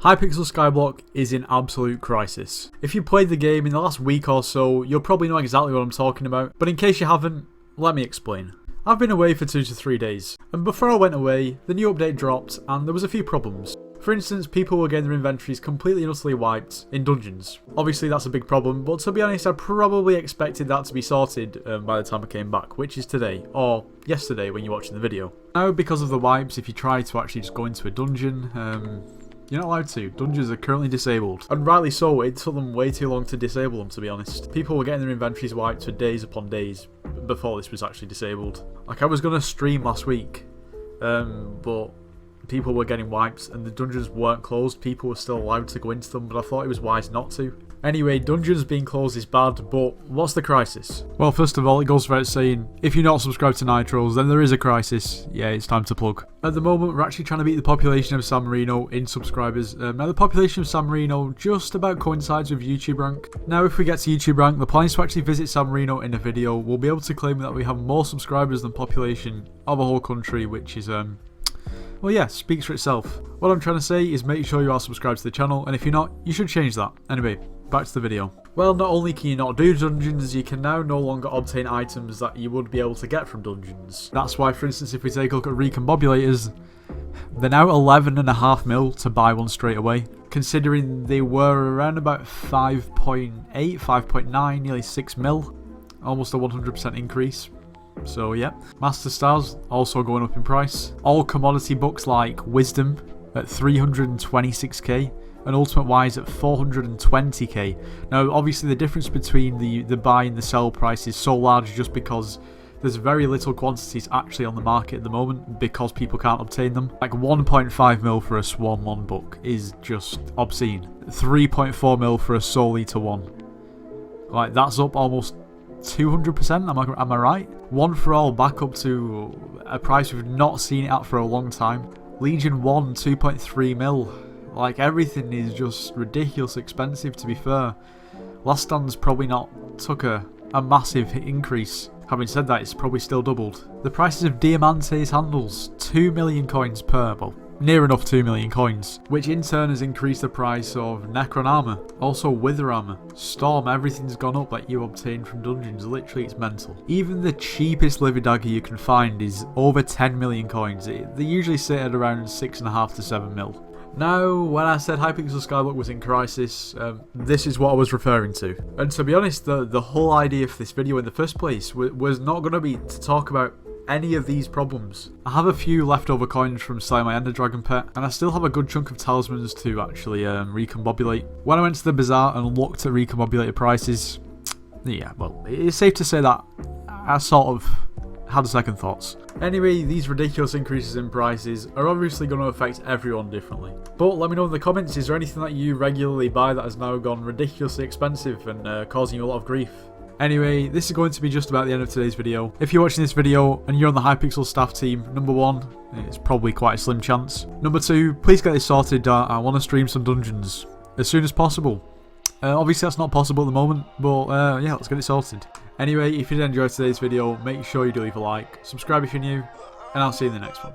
Hypixel Skyblock is in absolute crisis. If you played the game in the last week or so, you'll probably know exactly what I'm talking about, but in case you haven't, let me explain. I've been away for 2 to 3 days, and before I went away, the new update dropped and there was a few problems. For instance, people were getting their inventories completely and utterly wiped in dungeons. Obviously that's a big problem, but to be honest I probably expected that to be sorted by the time I came back, which is today, or yesterday when you're watching the video. Now because of the wipes, if you try to actually just go into a dungeon, you're not allowed to. Dungeons are currently disabled. And rightly so, it took them way too long to disable them, to be honest. People were getting their inventories wiped for days upon days before this was actually disabled. Like, I was going to stream last week, but people were getting wiped and the dungeons weren't closed. People were still allowed to go into them, but I thought it was wise not to. Anyway, dungeons being closed is bad, but what's the crisis? Well, first of all, it goes without saying, if you're not subscribed to Nitros, then there is a crisis. Yeah, it's time to plug. At the moment, we're actually trying to beat the population of San Marino in subscribers. Now, the population of San Marino just about coincides with YouTube rank. Now, if we get to YouTube rank, the plan is to actually visit San Marino in a video. We'll be able to claim that we have more subscribers than population of a whole country, which is, well, yeah, speaks for itself. What I'm trying to say is make sure you are subscribed to the channel, and if you're not, you should change that. Anyway, back to the video. Well, not only can you not do dungeons, you can now no longer obtain items that you would be able to get from dungeons. That's why, for instance, if we take a look at recombobulators, they're now 11.5 mil to buy one straight away, considering they were around about 5.8, 5.9, nearly 6 mil, almost a 100% increase. So yeah, Master Stars also going up in price. All commodity books like Wisdom at 326k and Ultimate Wise at 420k. Now obviously the difference between the buy and the sell price is so large just because there's very little quantities actually on the market at the moment because people can't obtain them. Like 1.5 mil for a Swarm 1 book is just obscene. 3.4 mil for a Soul Eater 1. Like that's up almost 200%, am I right? One for All back up to a price we've not seen it at for a long time. Legion 1, 2.3 mil. Like, everything is just ridiculous expensive, to be fair. Last Stand's probably not took a massive increase. Having said that, it's probably still doubled. The prices of Diamante's handles, 2 million coins per, well, near enough 2 million coins, which in turn has increased the price of Necron armor, also Wither armor, Storm. Everything's gone up that you obtain from dungeons. Literally, it's mental. Even the cheapest Livid Dagger you can find is over 10 million coins. They usually sit at around 6.5 to 7 mil. Now, when I said Hypixel Skyblock was in crisis, this is what I was referring to. And to be honest, the whole idea for this video in the first place was not going to be to talk about any of these problems. I have a few leftover coins from selling my Ender Dragon pet, and I still have a good chunk of talismans to actually recombobulate. When I went to the bazaar and looked at recombobulated prices, yeah, well, it's safe to say that I sort of had second thoughts. Anyway, these ridiculous increases in prices are obviously going to affect everyone differently. But let me know in the comments, is there anything that you regularly buy that has now gone ridiculously expensive and causing you a lot of grief? Anyway, this is going to be just about the end of today's video. If you're watching this video and you're on the Hypixel staff team, number 1, it's probably quite a slim chance. Number 2, please get this sorted. I want to stream some dungeons as soon as possible. Obviously that's not possible at the moment, but yeah, let's get it sorted. Anyway, if you did enjoy today's video, make sure you do leave a like, subscribe if you're new, and I'll see you in the next one.